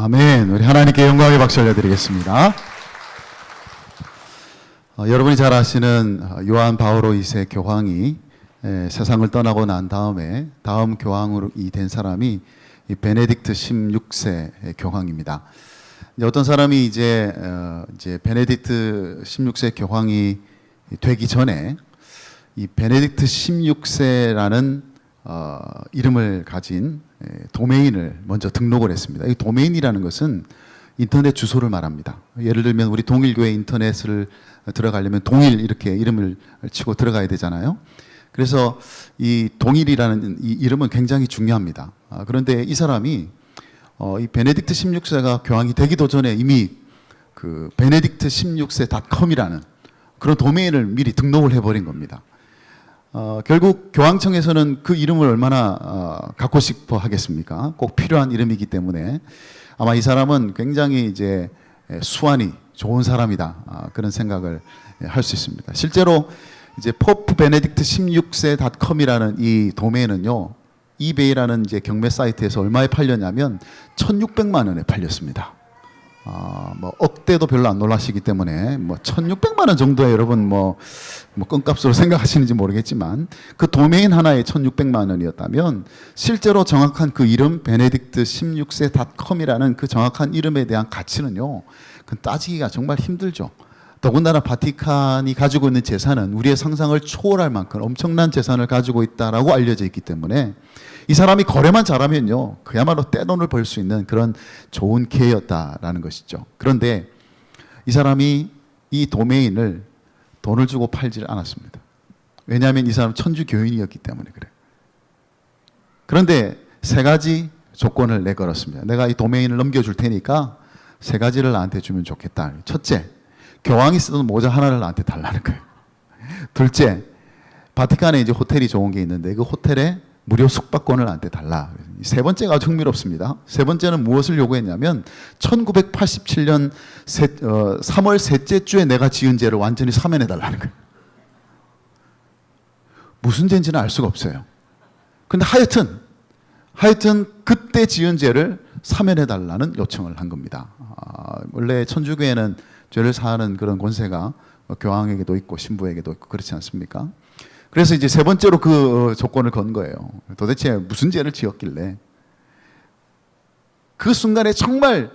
아멘. 우리 하나님께 영광의 박수 올려드리겠습니다. 여러분이 잘 아시는 요한 바오로 2세 교황이 세상을 떠나고 난 다음에 다음 교황이 된 사람이 이 베네딕트 16세 교황입니다. 어떤 사람이 이제 베네딕트 16세 교황이 되기 전에 이 베네딕트 16세라는 이름을 가진 도메인을 먼저 등록을 했습니다. 이 도메인이라는 것은 인터넷 주소를 말합니다. 예를 들면 우리 동일교회 인터넷을 들어가려면 동일 이렇게 이름을 치고 들어가야 되잖아요. 그래서 이 동일이라는 이 이름은 굉장히 중요합니다. 그런데 이 사람이 이 베네딕트 16세가 교황이 되기도 전에 이미 그 베네딕트 16세.com이라는 그런 도메인을 미리 등록을 해버린 겁니다. 결국 교황청에서는 그 이름을 얼마나 갖고 싶어 하겠습니까? 꼭 필요한 이름이기 때문에 아마 이 사람은 굉장히 이제 수완이 좋은 사람이다, 그런 생각을 할 수 있습니다. 실제로 이제 포프 베네딕트 16세.com이라는 이 도메인은요, 이베이라는 이제 경매 사이트에서 얼마에 팔렸냐면 1,600만 원에 팔렸습니다. 뭐 억대도 별로 안 놀라시기 때문에 뭐 1,600만 원 정도에 여러분 뭐 껌값으로 생각하시는지 모르겠지만 그 도메인 하나에 1,600만 원이었다면 실제로 정확한 그 이름 베네딕트 16세.com이라는 그 정확한 이름에 대한 가치는요, 그 따지기가 정말 힘들죠. 더군다나 바티칸이 가지고 있는 재산은 우리의 상상을 초월할 만큼 엄청난 재산을 가지고 있다라고 알려져 있기 때문에 이 사람이 거래만 잘하면요, 그야말로 떼돈을 벌 수 있는 그런 좋은 기회였다라는 것이죠. 그런데 이 사람이 이 도메인을 돈을 주고 팔질 않았습니다. 왜냐하면 이 사람은 천주 교인이었기 때문에 그래요. 그런데 세 가지 조건을 내걸었습니다. 내가 이 도메인을 넘겨줄 테니까 세 가지를 나한테 주면 좋겠다. 첫째, 교황이 쓰던 모자 하나를 나한테 달라는 거예요. 둘째, 바티칸에 이제 호텔이 좋은 게 있는데 그 호텔에 무료 숙박권을 나한테 달라. 세 번째가 아주 흥미롭습니다. 세 번째는 무엇을 요구했냐면 1987년 3월 셋째 주에 내가 지은 죄를 완전히 사면해 달라는 거예요. 무슨 죄인지는 알 수가 없어요. 근데 하여튼 그때 지은 죄를 사면해 달라는 요청을 한 겁니다. 원래 천주교회는 죄를 사하는 그런 권세가 교황에게도 있고 신부에게도 있고 그렇지 않습니까? 그래서 이제 세 번째로 그 조건을 건 거예요. 도대체 무슨 죄를 지었길래 그 순간에 정말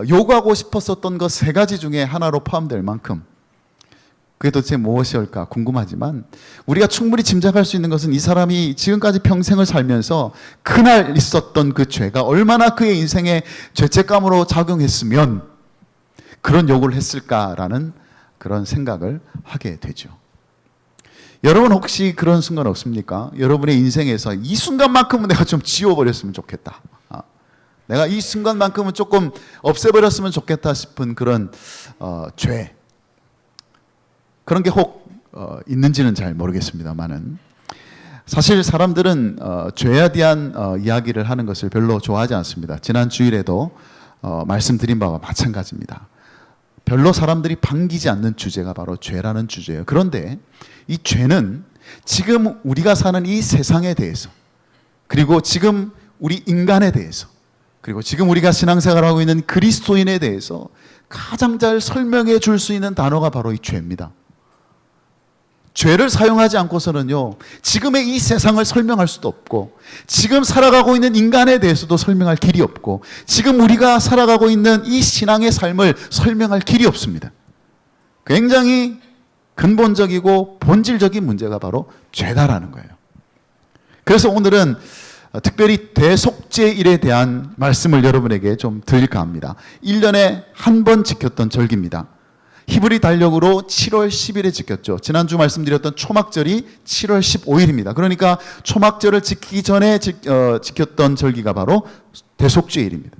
요구하고 싶었었던 것 세 가지 중에 하나로 포함될 만큼 그게 도대체 무엇이올까 궁금하지만 우리가 충분히 짐작할 수 있는 것은 이 사람이 지금까지 평생을 살면서 그날 있었던 그 죄가 얼마나 그의 인생에 죄책감으로 작용했으면 그런 요구를 했을까라는 그런 생각을 하게 되죠. 여러분 혹시 그런 순간 없습니까? 여러분의 인생에서 이 순간만큼은 내가 좀 지워버렸으면 좋겠다. 내가 이 순간만큼은 조금 없애버렸으면 좋겠다 싶은 그런 죄. 그런 게 혹 있는지는 잘 모르겠습니다만은 사실 사람들은 죄에 대한 이야기를 하는 것을 별로 좋아하지 않습니다. 지난 주일에도 말씀드린 바와 마찬가지입니다. 별로 사람들이 반기지 않는 주제가 바로 죄라는 주제예요. 그런데 이 죄는 지금 우리가 사는 이 세상에 대해서, 그리고 지금 우리 인간에 대해서, 그리고 지금 우리가 신앙생활하고 있는 그리스도인에 대해서 가장 잘 설명해 줄 수 있는 단어가 바로 이 죄입니다. 죄를 사용하지 않고서는요, 지금의 이 세상을 설명할 수도 없고, 지금 살아가고 있는 인간에 대해서도 설명할 길이 없고, 지금 우리가 살아가고 있는 이 신앙의 삶을 설명할 길이 없습니다. 굉장히 근본적이고 본질적인 문제가 바로 죄다라는 거예요. 그래서 오늘은 특별히 대속죄일에 대한 말씀을 여러분에게 좀 드릴까 합니다. 1년에 한 번 지켰던 절기입니다. 히브리 달력으로 7월 10일에 지켰죠. 지난주 말씀드렸던 초막절이 7월 15일입니다. 그러니까 초막절을 지키기 전에 지켰던 절기가 바로 대속죄일입니다.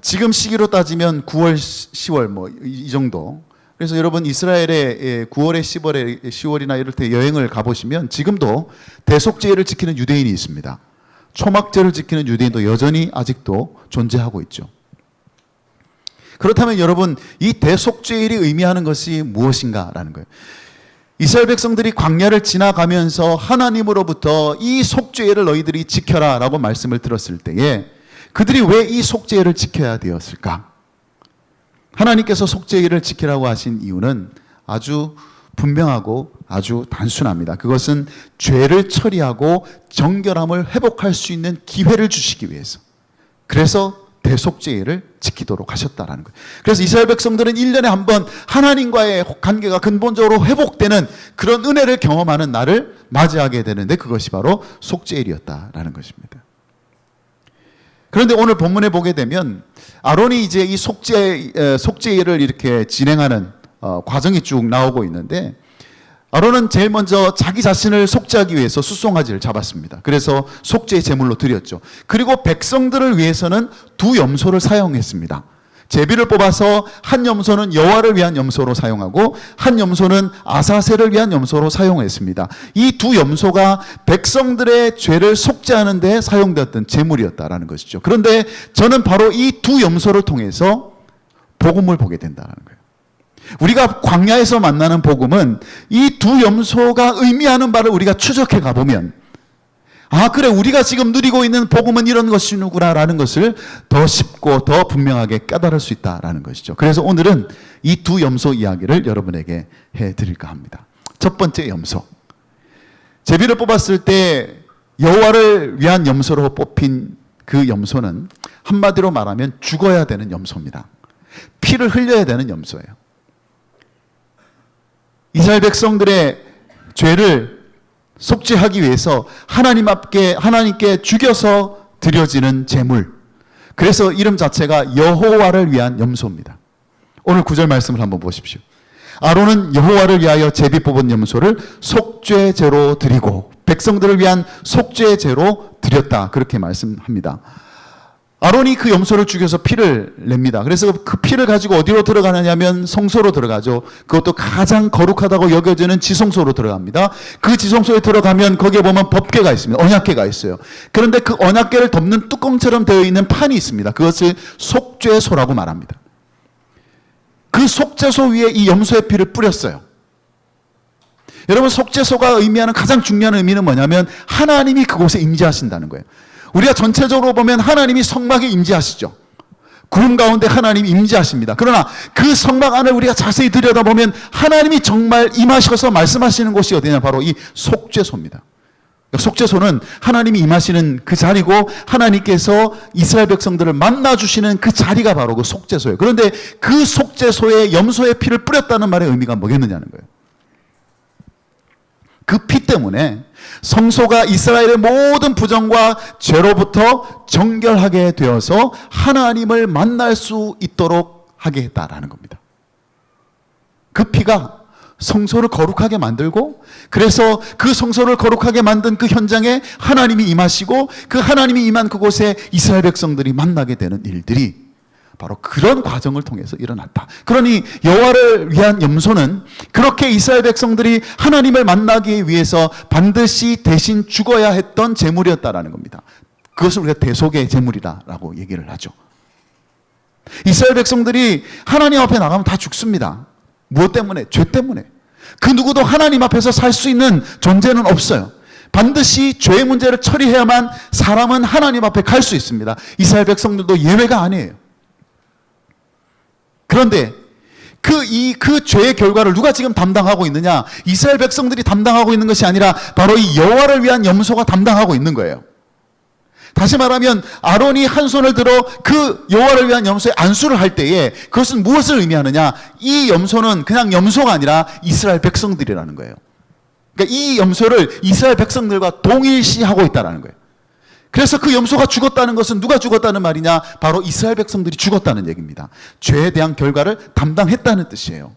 지금 시기로 따지면 9월, 10월 뭐 이 정도. 그래서 여러분 이스라엘에 9월에 10월에 10월이나 이럴 때 여행을 가보시면 지금도 대속죄일을 지키는 유대인이 있습니다. 초막절을 지키는 유대인도 여전히 아직도 존재하고 있죠. 그렇다면 여러분, 이 대속죄일이 의미하는 것이 무엇인가라는 거예요. 이스라엘 백성들이 광야를 지나가면서 하나님으로부터 이 속죄일을 너희들이 지켜라 라고 말씀을 들었을 때에 그들이 왜 이 속죄를 지켜야 되었을까? 하나님께서 속죄를 지키라고 하신 이유는 아주 분명하고 아주 단순합니다. 그것은 죄를 처리하고 정결함을 회복할 수 있는 기회를 주시기 위해서. 그래서 대속죄를 지키도록 하셨다라는 거예요. 그래서 이스라엘 백성들은 1년에 한 번 하나님과의 관계가 근본적으로 회복되는 그런 은혜를 경험하는 날을 맞이하게 되는데 그것이 바로 속죄일이었다라는 것입니다. 그런데 오늘 본문에 보게 되면 아론이 이제 이 속죄일을 이렇게 진행하는 과정이 쭉 나오고 있는데 아론은 제일 먼저 자기 자신을 속죄하기 위해서 숫송아지를 잡았습니다. 그래서 속죄의 제물로 드렸죠. 그리고 백성들을 위해서는 두 염소를 사용했습니다. 제비를 뽑아서 한 염소는 여호와를 위한 염소로 사용하고 한 염소는 아사셀을 위한 염소로 사용했습니다. 이 두 염소가 백성들의 죄를 속죄하는 데 사용되었던 제물이었다라는 것이죠. 그런데 저는 바로 이 두 염소를 통해서 복음을 보게 된다는 거예요. 우리가 광야에서 만나는 복음은 이 두 염소가 의미하는 바를 우리가 추적해 가보면 아 그래 우리가 지금 누리고 있는 복음은 이런 것이구나라는 것을 더 쉽고 더 분명하게 깨달을 수 있다라는 것이죠. 그래서 오늘은 이 두 염소 이야기를 여러분에게 해드릴까 합니다. 첫 번째 염소, 제비를 뽑았을 때 여호와를 위한 염소로 뽑힌 그 염소는 한마디로 말하면 죽어야 되는 염소입니다. 피를 흘려야 되는 염소예요. 이스라엘 백성들의 죄를 속죄하기 위해서 하나님께 죽여서 드려지는 제물. 그래서 이름 자체가 여호와를 위한 염소입니다. 오늘 9절 말씀을 한번 보십시오. 아론은 여호와를 위하여 제비 뽑은 염소를 속죄제로 드리고 백성들을 위한 속죄제로 드렸다. 그렇게 말씀합니다. 아론이 그 염소를 죽여서 피를 냅니다. 그래서 그 피를 가지고 어디로 들어가느냐면 성소로 들어가죠. 그것도 가장 거룩하다고 여겨지는 지성소로 들어갑니다. 그 지성소에 들어가면 거기에 보면 법궤가 있습니다. 언약궤가 있어요. 그런데 그 언약궤를 덮는 뚜껑처럼 되어 있는 판이 있습니다. 그것을 속죄소라고 말합니다. 그 속죄소 위에 이 염소의 피를 뿌렸어요. 여러분 속죄소가 의미하는 가장 중요한 의미는 뭐냐면 하나님이 그곳에 임재하신다는 거예요. 우리가 전체적으로 보면 하나님이 성막에 임재하시죠. 구름 가운데 하나님이 임재하십니다. 그러나 그 성막 안을 우리가 자세히 들여다보면 하나님이 정말 임하셔서 말씀하시는 곳이 어디냐 바로 이 속죄소입니다. 속죄소는 하나님이 임하시는 그 자리고 하나님께서 이스라엘 백성들을 만나주시는 그 자리가 바로 그 속죄소예요. 그런데 그 속죄소에 염소의 피를 뿌렸다는 말의 의미가 뭐겠느냐는 거예요. 그 피 때문에 성소가 이스라엘의 모든 부정과 죄로부터 정결하게 되어서 하나님을 만날 수 있도록 하게 했다라는 겁니다. 그 피가 성소를 거룩하게 만들고 그래서 그 성소를 거룩하게 만든 그 현장에 하나님이 임하시고 그 하나님이 임한 그곳에 이스라엘 백성들이 만나게 되는 일들이 바로 그런 과정을 통해서 일어났다. 그러니 여호와를 위한 염소는 그렇게 이스라엘 백성들이 하나님을 만나기 위해서 반드시 대신 죽어야 했던 제물이었다라는 겁니다. 그것을 우리가 대속의 제물이라고 얘기를 하죠. 이스라엘 백성들이 하나님 앞에 나가면 다 죽습니다. 무엇 때문에? 죄 때문에. 그 누구도 하나님 앞에서 살 수 있는 존재는 없어요. 반드시 죄의 문제를 처리해야만 사람은 하나님 앞에 갈 수 있습니다. 이스라엘 백성들도 예외가 아니에요. 그런데 그 죄의 결과를 누가 지금 담당하고 있느냐? 이스라엘 백성들이 담당하고 있는 것이 아니라 바로 이 여호와를 위한 염소가 담당하고 있는 거예요. 다시 말하면 아론이 한 손을 들어 그 여호와를 위한 염소에 안수를 할 때에 그것은 무엇을 의미하느냐? 이 염소는 그냥 염소가 아니라 이스라엘 백성들이라는 거예요. 그러니까 이 염소를 이스라엘 백성들과 동일시하고 있다는 거예요. 그래서 그 염소가 죽었다는 것은 누가 죽었다는 말이냐? 바로 이스라엘 백성들이 죽었다는 얘기입니다. 죄에 대한 결과를 담당했다는 뜻이에요.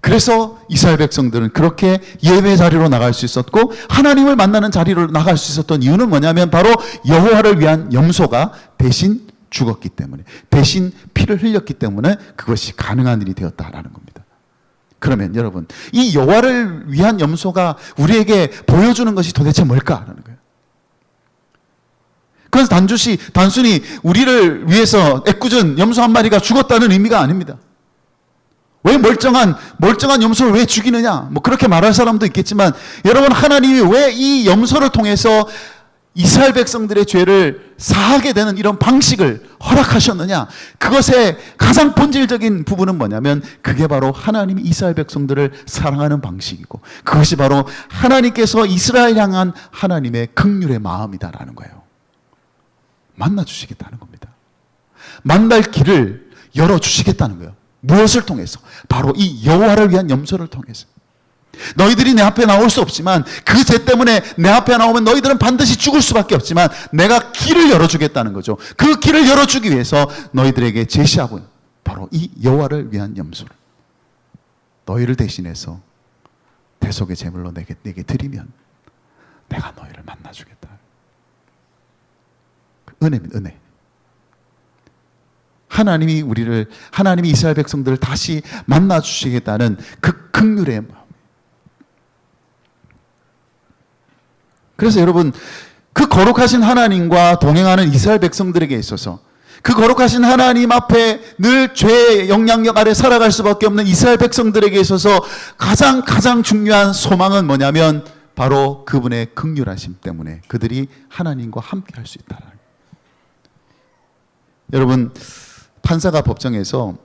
그래서 이스라엘 백성들은 그렇게 예배 자리로 나갈 수 있었고 하나님을 만나는 자리로 나갈 수 있었던 이유는 뭐냐면 바로 여호와를 위한 염소가 대신 죽었기 때문에 대신 피를 흘렸기 때문에 그것이 가능한 일이 되었다라는 겁니다. 그러면 여러분 이 여호와를 위한 염소가 우리에게 보여주는 것이 도대체 뭘까라는 거예요. 그래서 단순히 우리를 위해서 애꿎은 염소 한 마리가 죽었다는 의미가 아닙니다. 왜 멀쩡한 염소를 왜 죽이느냐? 뭐 그렇게 말할 사람도 있겠지만 여러분 하나님이 왜 이 염소를 통해서 이스라엘 백성들의 죄를 사하게 되는 이런 방식을 허락하셨느냐? 그것의 가장 본질적인 부분은 뭐냐면 그게 바로 하나님이 이스라엘 백성들을 사랑하는 방식이고 그것이 바로 하나님께서 이스라엘 향한 하나님의 긍휼의 마음이다라는 거예요. 만나주시겠다는 겁니다. 만날 길을 열어주시겠다는 거예요. 무엇을 통해서? 바로 이 여호와를 위한 염소를 통해서. 너희들이 내 앞에 나올 수 없지만 그 죄 때문에 내 앞에 나오면 너희들은 반드시 죽을 수밖에 없지만 내가 길을 열어주겠다는 거죠. 그 길을 열어주기 위해서 너희들에게 제시하고 바로 이 여호와를 위한 염소를 너희를 대신해서 대속의 제물로 내게 드리면 내가 너희를 만나주겠다. 은혜입니다. 은혜. 하나님이 이스라엘 백성들을 다시 만나주시겠다는 그 긍휼의 마음. 그래서 여러분, 그 거룩하신 하나님과 동행하는 이스라엘 백성들에게 있어서 그 거룩하신 하나님 앞에 늘 죄의 영향력 아래 살아갈 수밖에 없는 이스라엘 백성들에게 있어서 가장 중요한 소망은 뭐냐면 바로 그분의 긍휼하심 때문에 그들이 하나님과 함께 할 수 있다는 거예요. 여러분, 판사가 법정에서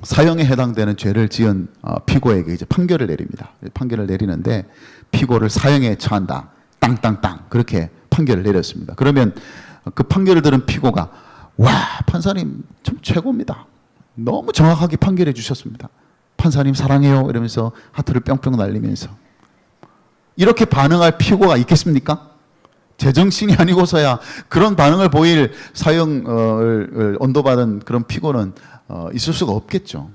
사형에 해당되는 죄를 지은 피고에게 이제 판결을 내립니다. 판결을 내리는데 피고를 사형에 처한다. 땅땅땅 그렇게 판결을 내렸습니다. 그러면 그 판결을 들은 피고가 와, 판사님 참 최고입니다. 너무 정확하게 판결해 주셨습니다. 판사님 사랑해요 이러면서 하트를 뿅뿅 날리면서 이렇게 반응할 피고가 있겠습니까? 제정신이 아니고서야 그런 반응을 보일 사형을 언도받은 그런 피고는 있을 수가 없겠죠.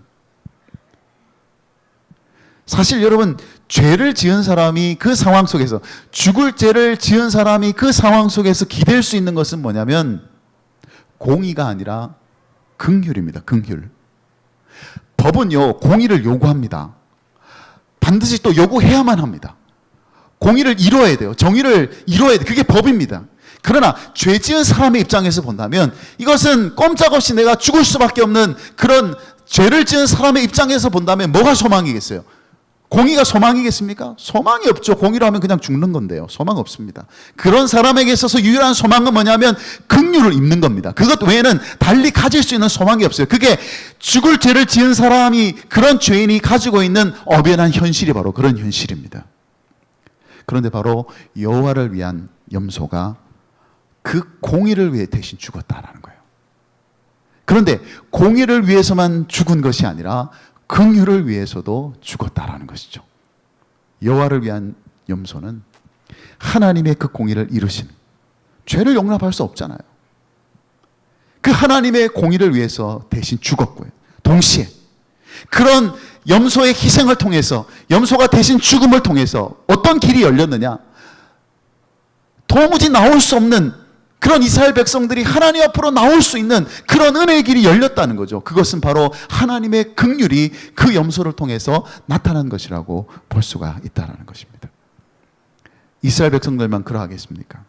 사실 여러분, 죄를 지은 사람이 그 상황 속에서, 죽을 죄를 지은 사람이 그 상황 속에서 기댈 수 있는 것은 뭐냐면 공의가 아니라 긍휼입니다. 긍휼. 법은요, 공의를 요구합니다. 반드시 또 요구해야만 합니다. 공의를 이루어야 돼요. 정의를 이루어야 돼요. 그게 법입니다. 그러나 죄 지은 사람의 입장에서 본다면 이것은 꼼짝없이 내가 죽을 수밖에 없는 그런 죄를 지은 사람의 입장에서 본다면 뭐가 소망이겠어요? 공의가 소망이겠습니까? 소망이 없죠. 공의로 하면 그냥 죽는 건데요. 소망 없습니다. 그런 사람에게 있어서 유일한 소망은 뭐냐면 긍휼을 입는 겁니다. 그것 외에는 달리 가질 수 있는 소망이 없어요. 그게 죽을 죄를 지은 사람이, 그런 죄인이 가지고 있는 엄연한 현실이 바로 그런 현실입니다. 그런데 바로 여호와를 위한 염소가 그 공의를 위해 대신 죽었다라는 거예요. 그런데 공의를 위해서만 죽은 것이 아니라 긍휼을 위해서도 죽었다라는 것이죠. 여호와를 위한 염소는 하나님의 그 공의를 이루신, 죄를 용납할 수 없잖아요. 그 하나님의 공의를 위해서 대신 죽었고요. 동시에 그런 염소의 희생을 통해서, 염소가 대신 죽음을 통해서 어떤 길이 열렸느냐? 도무지 나올 수 없는 그런 이스라엘 백성들이 하나님 앞으로 나올 수 있는 그런 은혜의 길이 열렸다는 거죠. 그것은 바로 하나님의 긍휼이 그 염소를 통해서 나타난 것이라고 볼 수가 있다는 것입니다. 이스라엘 백성들만 그러하겠습니까?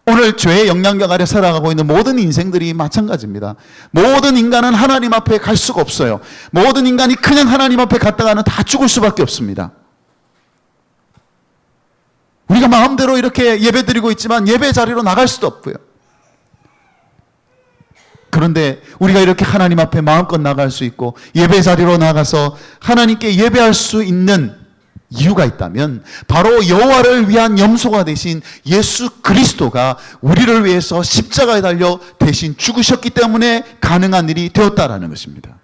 오늘 죄의 영향력 아래 살아가고 있는 모든 인생들이 마찬가지입니다. 모든 인간은 하나님 앞에 갈 수가 없어요. 모든 인간이 그냥 하나님 앞에 갔다가는 다 죽을 수밖에 없습니다. 우리가 마음대로 이렇게 예배드리고 있지만 예배 자리로 나갈 수도 없고요. 그런데 우리가 이렇게 하나님 앞에 마음껏 나갈 수 있고 예배 자리로 나가서 하나님께 예배할 수 있는 이유가 있다면 바로 여호와를 위한 염소가 되신 예수 그리스도가 우리를 위해서 십자가에 달려 대신 죽으셨기 때문에 가능한 일이 되었다라는 것입니다.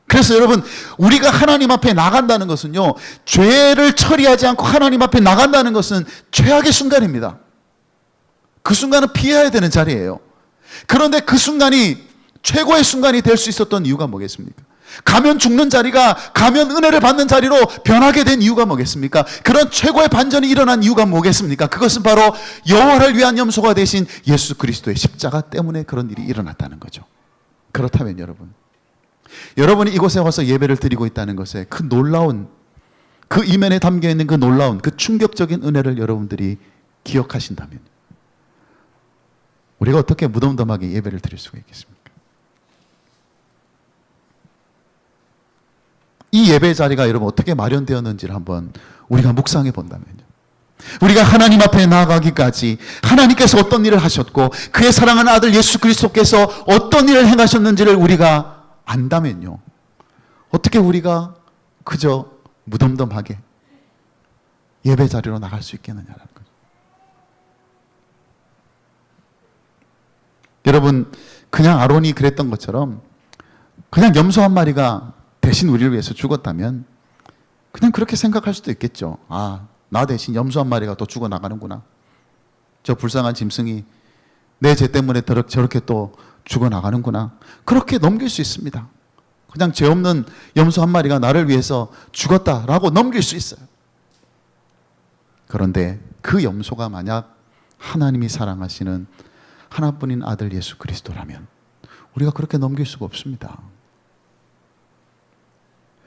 그래서 여러분, 우리가 하나님 앞에 나간다는 것은요, 죄를 처리하지 않고 하나님 앞에 나간다는 것은 최악의 순간입니다. 그 순간은 피해야 되는 자리예요. 그런데 그 순간이 최고의 순간이 될 수 있었던 이유가 뭐겠습니까? 가면 죽는 자리가 가면 은혜를 받는 자리로 변하게 된 이유가 뭐겠습니까? 그런 최고의 반전이 일어난 이유가 뭐겠습니까? 그것은 바로 여호와를 위한 염소가 되신 예수 그리스도의 십자가 때문에 그런 일이 일어났다는 거죠. 그렇다면 여러분이 이곳에 와서 예배를 드리고 있다는 것에 그 놀라운, 그 이면에 담겨있는 그 놀라운, 그 충격적인 은혜를 여러분들이 기억하신다면 우리가 어떻게 무덤덤하게 예배를 드릴 수가 있겠습니까? 이 예배 자리가 여러분 어떻게 마련되었는지를 한번 우리가 묵상해 본다면요, 우리가 하나님 앞에 나아가기까지 하나님께서 어떤 일을 하셨고 그의 사랑하는 아들 예수 그리스도께서 어떤 일을 행하셨는지를 우리가 안다면요, 어떻게 우리가 그저 무덤덤하게 예배 자리로 나갈 수 있겠느냐라는 거죠. 여러분, 그냥 아론이 그랬던 것처럼 그냥 염소 한 마리가 대신 우리를 위해서 죽었다면 그냥 그렇게 생각할 수도 있겠죠. 아, 나 대신 염소 한 마리가 또 죽어나가는구나. 저 불쌍한 짐승이 내 죄 때문에 저렇게 또 죽어나가는구나. 그렇게 넘길 수 있습니다. 그냥 죄 없는 염소 한 마리가 나를 위해서 죽었다라고 넘길 수 있어요. 그런데 그 염소가 만약 하나님이 사랑하시는 하나뿐인 아들 예수 그리스도라면 우리가 그렇게 넘길 수가 없습니다.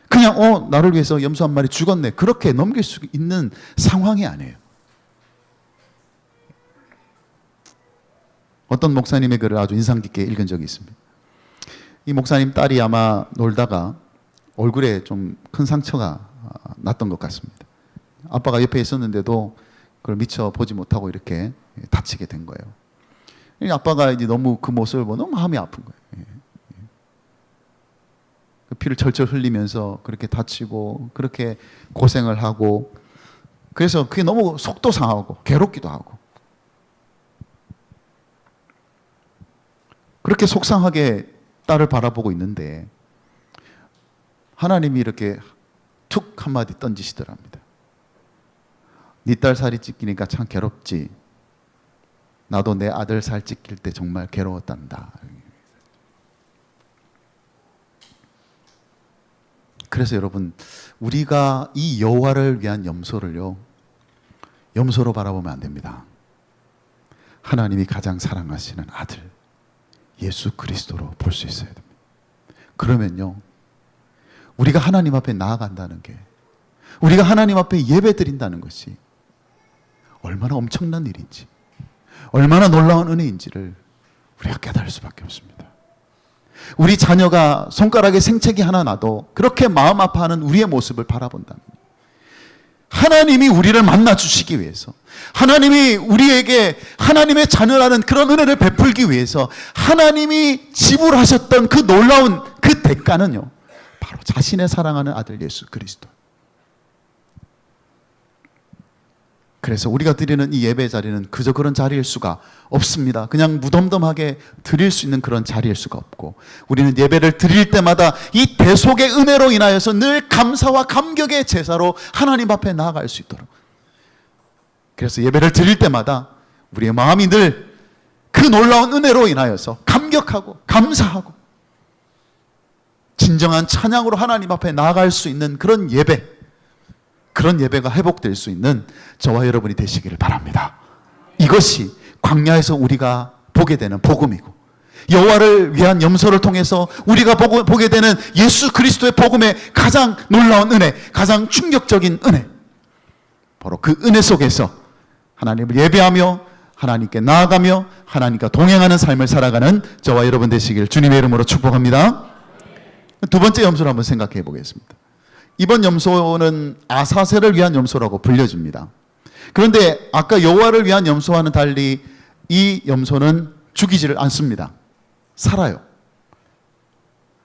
그냥 나를 위해서 염소 한 마리 죽었네, 그렇게 넘길 수 있는 상황이 아니에요. 어떤 목사님의 글을 아주 인상 깊게 읽은 적이 있습니다. 이 목사님 딸이 아마 놀다가 얼굴에 좀 큰 상처가 났던 것 같습니다. 아빠가 옆에 있었는데도 그걸 미처 보지 못하고 이렇게 다치게 된 거예요. 아빠가 이제 너무 그 모습을 보고 너무 마음이 아픈 거예요. 피를 철철 흘리면서 그렇게 다치고 그렇게 고생을 하고, 그래서 그게 너무 속도 상하고 괴롭기도 하고, 그렇게 속상하게 딸을 바라보고 있는데 하나님이 이렇게 툭 한마디 던지시더랍니다. 네 딸 살이 찢기니까 참 괴롭지. 나도 내 아들 살 찢길 때 정말 괴로웠단다. 그래서 여러분, 우리가 이 여호와를 위한 염소를요, 염소로 바라보면 안 됩니다. 하나님이 가장 사랑하시는 아들 예수 그리스도로 볼 수 있어야 됩니다. 그러면요, 우리가 하나님 앞에 나아간다는 게, 우리가 하나님 앞에 예배 드린다는 것이 얼마나 엄청난 일인지, 얼마나 놀라운 은혜인지를 우리가 깨달을 수밖에 없습니다. 우리 자녀가 손가락에 생채기 하나 나도 그렇게 마음 아파하는 우리의 모습을 바라본다면, 하나님이 우리를 만나 주시기 위해서, 하나님이 우리에게 하나님의 자녀라는 그런 은혜를 베풀기 위해서 하나님이 지불하셨던 그 놀라운 그 대가는요, 바로 자신의 사랑하는 아들 예수 그리스도. 그래서 우리가 드리는 이 예배 자리는 그저 그런 자리일 수가 없습니다. 그냥 무덤덤하게 드릴 수 있는 그런 자리일 수가 없고, 우리는 예배를 드릴 때마다 이 대속의 은혜로 인하여서 늘 감사와 감격의 제사로 하나님 앞에 나아갈 수 있도록, 그래서 예배를 드릴 때마다 우리의 마음이 늘 그 놀라운 은혜로 인하여서 감격하고 감사하고 진정한 찬양으로 하나님 앞에 나아갈 수 있는 그런 예배, 그런 예배가 회복될 수 있는 저와 여러분이 되시기를 바랍니다. 이것이 광야에서 우리가 보게 되는 복음이고, 여호와를 위한 염소를 통해서 우리가 보게 되는 예수 그리스도의 복음의 가장 놀라운 은혜, 가장 충격적인 은혜, 바로 그 은혜 속에서 하나님을 예배하며 하나님께 나아가며 하나님과 동행하는 삶을 살아가는 저와 여러분 되시길 주님의 이름으로 축복합니다. 두 번째 염소를 한번 생각해 보겠습니다. 이번 염소는 아사셀을 위한 염소라고 불려집니다. 그런데 아까 여호와를 위한 염소와는 달리 이 염소는 죽이지를 않습니다. 살아요.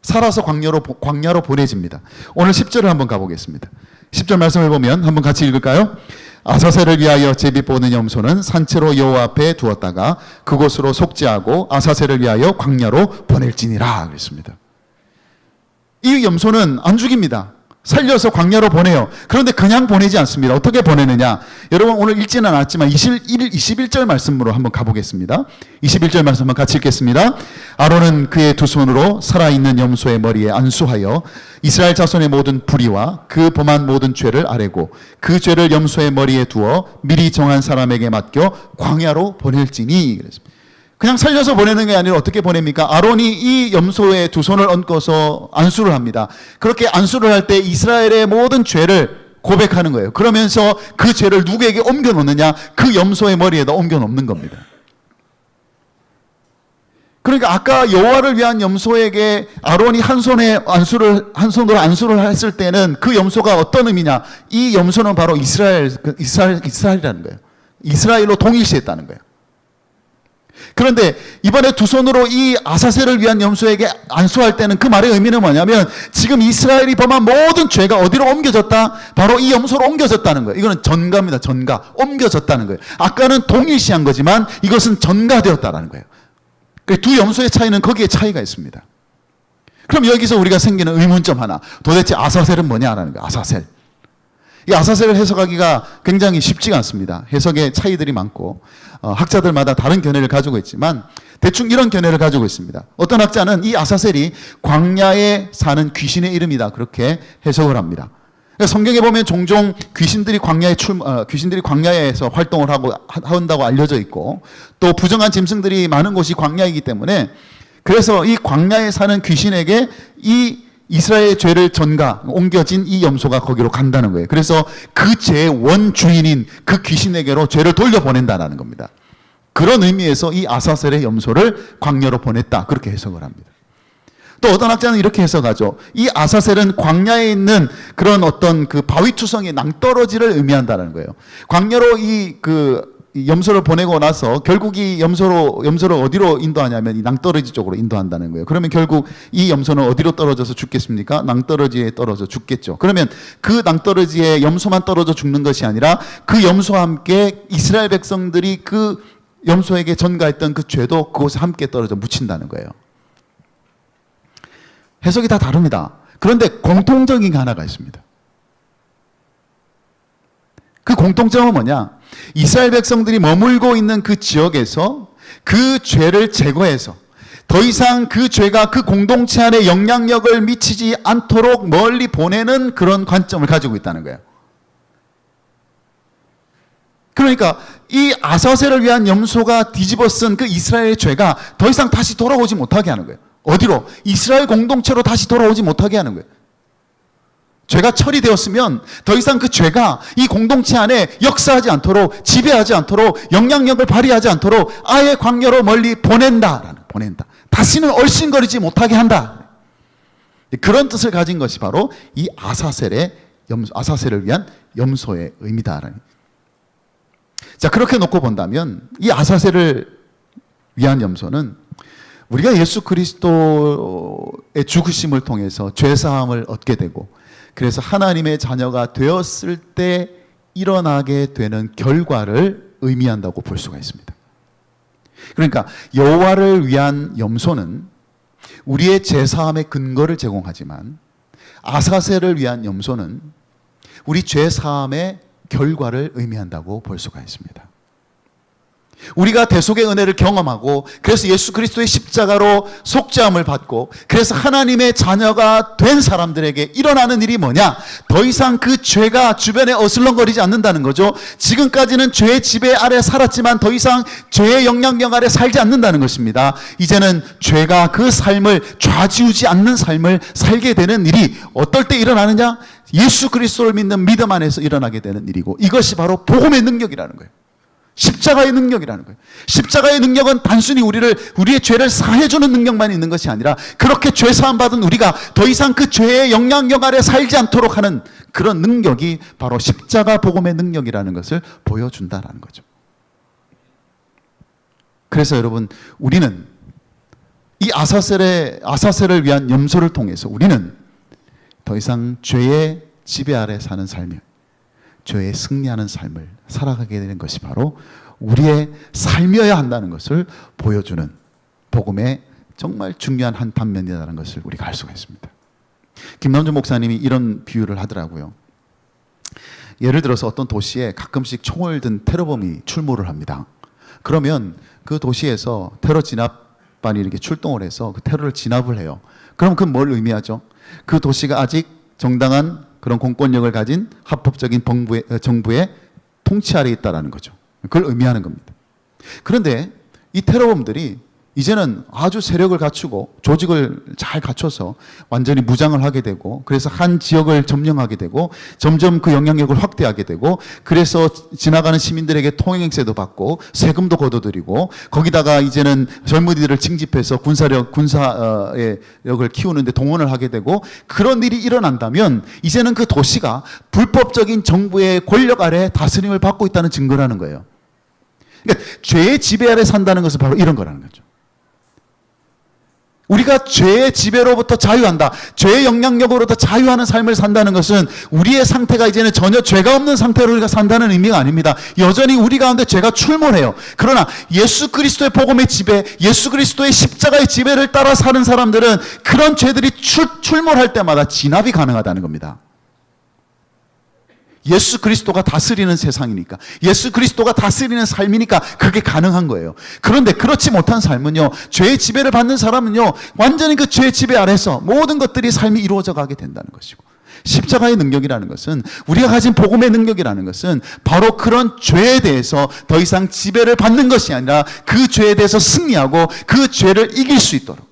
살아서 광야로 보내집니다. 오늘 10절을 한번 가보겠습니다. 10절 말씀을 보면 한번 같이 읽을까요? 아사셀을 위하여 제비 뽑는 염소는 산채로 여호와 앞에 두었다가 그곳으로 속죄하고 아사셀을 위하여 광야로 보낼지니라 그랬습니다. 이 염소는 안 죽입니다. 살려서 광야로 보내요. 그런데 그냥 보내지 않습니다. 어떻게 보내느냐? 여러분 오늘 읽지는 않았지만 21절 말씀으로 한번 가보겠습니다. 21절 말씀 한번 같이 읽겠습니다. 아론은 그의 두 손으로 살아있는 염소의 머리에 안수하여 이스라엘 자손의 모든 불의와 그 범한 모든 죄를 아뢰고 그 죄를 염소의 머리에 두어 미리 정한 사람에게 맡겨 광야로 보낼지니 그랬습니다. 그냥 살려서 보내는 게 아니라 어떻게 보냅니까? 아론이 이 염소의 두 손을 얹고서 안수를 합니다. 그렇게 안수를 할 때 이스라엘의 모든 죄를 고백하는 거예요. 그러면서 그 죄를 누구에게 옮겨 놓느냐? 그 염소의 머리에다 옮겨 놓는 겁니다. 그러니까 아까 여호와를 위한 염소에게 아론이 한 손으로 안수를 했을 때는 그 염소가 어떤 의미냐? 이 염소는 바로 이스라엘이라는 거예요. 이스라엘로 동일시했다는 거예요. 그런데 이번에 두 손으로 이 아사셀을 위한 염소에게 안수할 때는 그 말의 의미는 뭐냐면 지금 이스라엘이 범한 모든 죄가 어디로 옮겨졌다? 바로 이 염소로 옮겨졌다는 거예요. 이거는 전가입니다. 전가. 옮겨졌다는 거예요. 아까는 동일시한 거지만 이것은 전가되었다는 거예요. 두 염소의 차이는 거기에 차이가 있습니다. 그럼 여기서 우리가 생기는 의문점 하나. 도대체 아사셀은 뭐냐라는 거예요. 아사셀. 이 아사셀을 해석하기가 굉장히 쉽지가 않습니다. 해석의 차이들이 많고 학자들마다 다른 견해를 가지고 있지만 대충 이런 견해를 가지고 있습니다. 어떤 학자는 이 아사셀이 광야에 사는 귀신의 이름이다 그렇게 해석을 합니다. 성경에 보면 종종 귀신들이 광야에서 활동을 한다고 알려져 있고 또 부정한 짐승들이 많은 곳이 광야이기 때문에 그래서 이 광야에 사는 귀신에게 이 이스라엘의 죄를 옮겨진 이 염소가 거기로 간다는 거예요. 그래서 그 죄의 원주인인 그 귀신에게로 죄를 돌려보낸다는 겁니다. 그런 의미에서 이 아사셀의 염소를 광야로 보냈다 그렇게 해석을 합니다. 또 어떤 학자는 이렇게 해석하죠. 이 아사셀은 광야에 있는 그런 어떤 그 바위투성의 낭떠러지를 의미한다는 거예요. 광야로 이 염소를 보내고 나서 결국 이 염소를 어디로 인도하냐면 이 낭떠러지 쪽으로 인도한다는 거예요. 그러면 결국 이 염소는 어디로 떨어져서 죽겠습니까? 낭떠러지에 떨어져 죽겠죠. 그러면 그 낭떠러지에 염소만 떨어져 죽는 것이 아니라 그 염소와 함께 이스라엘 백성들이 그 염소에게 전가했던 그 죄도 그곳에 함께 떨어져 묻힌다는 거예요. 해석이 다 다릅니다. 그런데 공통적인 게 하나가 있습니다. 그 공통점은 뭐냐? 이스라엘 백성들이 머물고 있는 그 지역에서 그 죄를 제거해서 더 이상 그 죄가 그 공동체 안에 영향력을 미치지 않도록 멀리 보내는 그런 관점을 가지고 있다는 거예요. 그러니까 이 아사셀을 위한 염소가 뒤집어 쓴 그 이스라엘의 죄가 더 이상 다시 돌아오지 못하게 하는 거예요. 어디로? 이스라엘 공동체로 다시 돌아오지 못하게 하는 거예요. 죄가 처리되었으면 더 이상 그 죄가 이 공동체 안에 역사하지 않도록, 지배하지 않도록, 영향력을 발휘하지 않도록 아예 광야로 멀리 보낸다. 다시는 얼씬거리지 못하게 한다. 그런 뜻을 가진 것이 바로 이 아사셀을 위한 염소의 의미다. 자, 그렇게 놓고 본다면 이 아사셀을 위한 염소는 우리가 예수 그리스도의 죽으심을 통해서 죄사함을 얻게 되고 그래서 하나님의 자녀가 되었을 때 일어나게 되는 결과를 의미한다고 볼 수가 있습니다. 그러니까 여호와를 위한 염소는 우리의 죄사함의 근거를 제공하지만 아사셀을 위한 염소는 우리 죄사함의 결과를 의미한다고 볼 수가 있습니다. 우리가 대속의 은혜를 경험하고 그래서 예수 그리스도의 십자가로 속죄함을 받고 그래서 하나님의 자녀가 된 사람들에게 일어나는 일이 뭐냐? 더 이상 그 죄가 주변에 어슬렁거리지 않는다는 거죠. 지금까지는 죄의 지배 아래 살았지만 더 이상 죄의 영향력 아래 살지 않는다는 것입니다. 이제는 죄가 그 삶을 좌지우지 않는 삶을 살게 되는 일이 어떨 때 일어나느냐? 예수 그리스도를 믿는 믿음 안에서 일어나게 되는 일이고 이것이 바로 복음의 능력이라는 거예요. 십자가의 능력이라는 거예요. 십자가의 능력은 단순히 우리의 죄를 사해주는 능력만 있는 것이 아니라 그렇게 죄 사함 받은 우리가 더 이상 그 죄의 영향력 아래 살지 않도록 하는 그런 능력이 바로 십자가 복음의 능력이라는 것을 보여준다는 거죠. 그래서 여러분, 우리는 이 아사셀을 위한 염소를 통해서 우리는 더 이상 죄의 지배 아래 사는 삶이에요. 죄에 승리하는 삶을 살아가게 되는 것이 바로 우리의 삶이어야 한다는 것을 보여주는 복음의 정말 중요한 한 단면이라는 것을 우리가 알 수가 있습니다. 김남준 목사님이 이런 비유를 하더라고요. 예를 들어서 어떤 도시에 가끔씩 총을 든 테러범이 출몰을 합니다. 그러면 그 도시에서 테러 진압반이 이렇게 출동을 해서 그 테러를 진압을 해요. 그럼 그건 뭘 의미하죠? 그 도시가 아직 정당한 그런 공권력을 가진 합법적인 정부의 통치 아래에 있다는 거죠. 그걸 의미하는 겁니다. 그런데 이 테러범들이 이제는 아주 세력을 갖추고 조직을 잘 갖춰서 완전히 무장을 하게 되고, 그래서 한 지역을 점령하게 되고 점점 그 영향력을 확대하게 되고, 그래서 지나가는 시민들에게 통행세도 받고 세금도 걷어들이고, 거기다가 이제는 젊은이들을 징집해서 군사의 력을 키우는데 동원을 하게 되고, 그런 일이 일어난다면 이제는 그 도시가 불법적인 정부의 권력 아래 다스림을 받고 있다는 증거라는 거예요. 그러니까 죄의 지배 아래 산다는 것은 바로 이런 거라는 거죠. 우리가 죄의 지배로부터 자유한다, 죄의 영향력으로부터 자유하는 삶을 산다는 것은 우리의 상태가 이제는 전혀 죄가 없는 상태로 우리가 산다는 의미가 아닙니다. 여전히 우리 가운데 죄가 출몰해요. 그러나 예수 그리스도의 복음의 지배, 예수 그리스도의 십자가의 지배를 따라 사는 사람들은 그런 죄들이 출몰할 때마다 진압이 가능하다는 겁니다. 예수 그리스도가 다스리는 세상이니까, 예수 그리스도가 다스리는 삶이니까 그게 가능한 거예요. 그런데 그렇지 못한 삶은요, 죄의 지배를 받는 사람은요, 완전히 그 죄의 지배 아래서 모든 것들이 삶이 이루어져 가게 된다는 것이고, 십자가의 능력이라는 것은, 우리가 가진 복음의 능력이라는 것은 바로 그런 죄에 대해서 더 이상 지배를 받는 것이 아니라 그 죄에 대해서 승리하고 그 죄를 이길 수 있도록,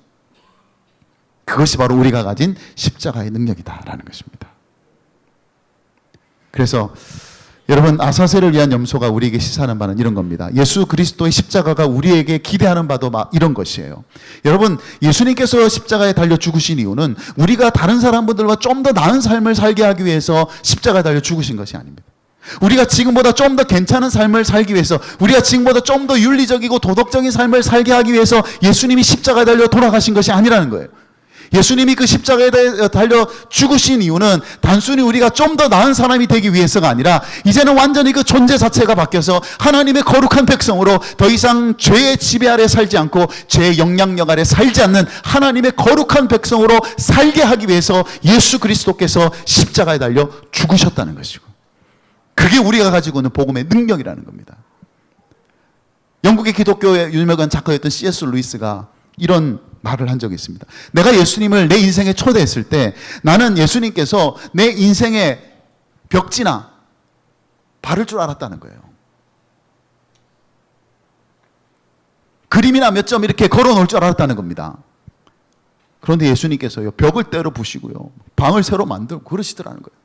그것이 바로 우리가 가진 십자가의 능력이다라는 것입니다. 그래서 여러분, 아사셀을 위한 염소가 우리에게 시사하는 바는 이런 겁니다. 예수 그리스도의 십자가가 우리에게 기대하는 바도 이런 것이에요. 여러분, 예수님께서 십자가에 달려 죽으신 이유는 우리가 다른 사람들과 좀 더 나은 삶을 살게 하기 위해서 십자가에 달려 죽으신 것이 아닙니다. 우리가 지금보다 좀 더 괜찮은 삶을 살기 위해서, 우리가 지금보다 좀 더 윤리적이고 도덕적인 삶을 살게 하기 위해서 예수님이 십자가에 달려 돌아가신 것이 아니라는 거예요. 예수님이 그 십자가에 달려 죽으신 이유는 단순히 우리가 좀 더 나은 사람이 되기 위해서가 아니라, 이제는 완전히 그 존재 자체가 바뀌어서 하나님의 거룩한 백성으로 더 이상 죄의 지배 아래 살지 않고 죄의 영향력 아래 살지 않는 하나님의 거룩한 백성으로 살게 하기 위해서 예수 그리스도께서 십자가에 달려 죽으셨다는 것이고, 그게 우리가 가지고 있는 복음의 능력이라는 겁니다. 영국의 기독교의 유명한 작가였던 C.S. 루이스가 이런 말을 한 적이 있습니다. 내가 예수님을 내 인생에 초대했을 때 나는 예수님께서 내 인생의 벽지나 바를 줄 알았다는 거예요. 그림이나 몇 점 이렇게 걸어놓을 줄 알았다는 겁니다. 그런데 예수님께서요, 벽을 때려 부시고요, 방을 새로 만들고 그러시더라는 거예요.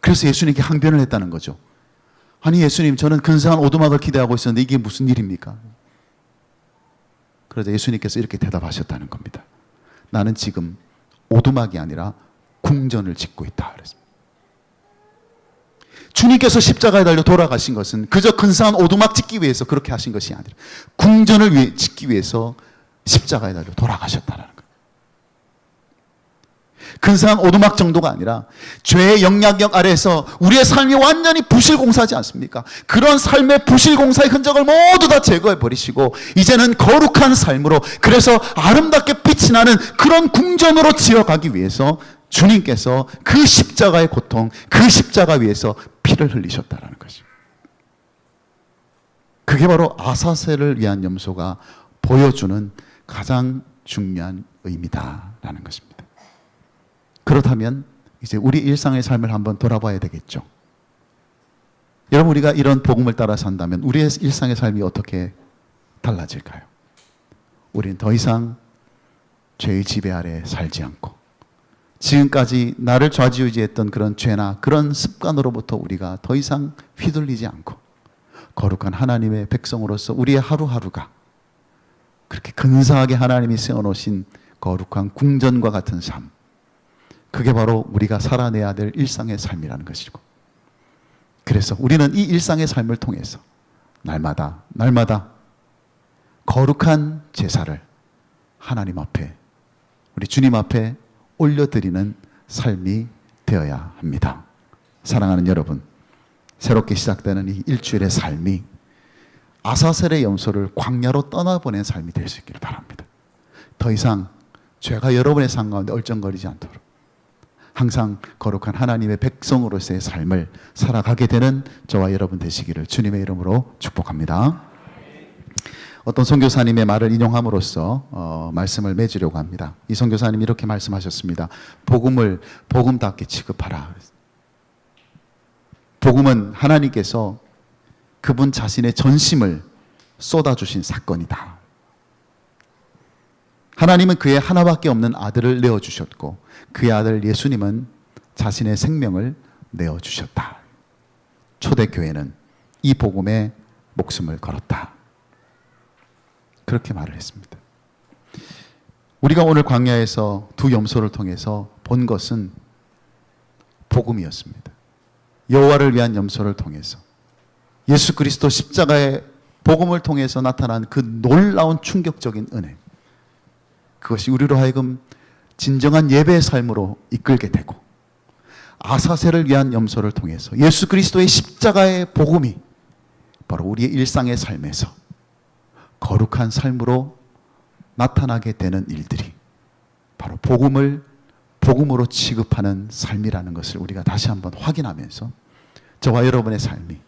그래서 예수님께 항변을 했다는 거죠. 아니 예수님, 저는 근사한 오두막을 기대하고 있었는데 이게 무슨 일입니까? 그러자 예수님께서 이렇게 대답하셨다는 겁니다. 나는 지금 오두막이 아니라 궁전을 짓고 있다 그랬습니다. 주님께서 십자가에 달려 돌아가신 것은 그저 근사한 오두막 짓기 위해서 그렇게 하신 것이 아니라 궁전을 짓기 위해서 십자가에 달려 돌아가셨다는 거예요. 근사한 오두막 정도가 아니라 죄의 영향력 아래에서 우리의 삶이 완전히 부실공사하지 않습니까? 그런 삶의 부실공사의 흔적을 모두 다 제거해 버리시고 이제는 거룩한 삶으로, 그래서 아름답게 빛이 나는 그런 궁전으로 지어가기 위해서 주님께서 그 십자가의 고통, 그 십자가 위에서 피를 흘리셨다는 것입니다. 그게 바로 아사셀을 위한 염소가 보여주는 가장 중요한 의미다라는 것입니다. 그렇다면 이제 우리 일상의 삶을 한번 돌아봐야 되겠죠. 여러분, 우리가 이런 복음을 따라 산다면 우리의 일상의 삶이 어떻게 달라질까요? 우리는 더 이상 죄의 지배 아래 살지 않고, 지금까지 나를 좌지우지했던 그런 죄나 그런 습관으로부터 우리가 더 이상 휘둘리지 않고, 거룩한 하나님의 백성으로서 우리의 하루하루가 그렇게 근사하게 하나님이 세워놓으신 거룩한 궁전과 같은 삶, 그게 바로 우리가 살아내야 될 일상의 삶이라는 것이고, 그래서 우리는 이 일상의 삶을 통해서 날마다 거룩한 제사를 하나님 앞에, 우리 주님 앞에 올려드리는 삶이 되어야 합니다. 사랑하는 여러분, 새롭게 시작되는 이 일주일의 삶이 아사셀의 염소를 광야로 떠나보낸 삶이 될 수 있기를 바랍니다. 더 이상 죄가 여러분의 삶 가운데 얼쩡거리지 않도록 항상 거룩한 하나님의 백성으로서의 삶을 살아가게 되는 저와 여러분 되시기를 주님의 이름으로 축복합니다. 어떤 선교사님의 말을 인용함으로써 말씀을 맺으려고 합니다. 이 선교사님이 이렇게 말씀하셨습니다. 복음을 복음답게 취급하라. 복음은 하나님께서 그분 자신의 전심을 쏟아주신 사건이다. 하나님은 그의 하나밖에 없는 아들을 내어주셨고 그의 아들 예수님은 자신의 생명을 내어주셨다. 초대교회는 이 복음에 목숨을 걸었다. 그렇게 말을 했습니다. 우리가 오늘 광야에서 두 염소를 통해서 본 것은 복음이었습니다. 여호와를 위한 염소를 통해서 예수 그리스도 십자가의 복음을 통해서 나타난 그 놀라운 충격적인 은혜, 그것이 우리로 하여금 진정한 예배의 삶으로 이끌게 되고, 아사셀을 위한 염소를 통해서 예수 그리스도의 십자가의 복음이 바로 우리의 일상의 삶에서 거룩한 삶으로 나타나게 되는 일들이 바로 복음으로 취급하는 삶이라는 것을 우리가 다시 한번 확인하면서 저와 여러분의 삶이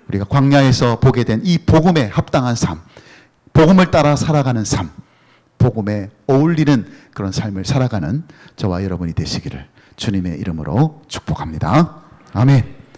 우리가 광야에서 보게 된 이 복음에 합당한 삶, 복음을 따라 살아가는 삶, 복음에 어울리는 그런 삶을 살아가는 저와 여러분이 되시기를 주님의 이름으로 축복합니다. 아멘.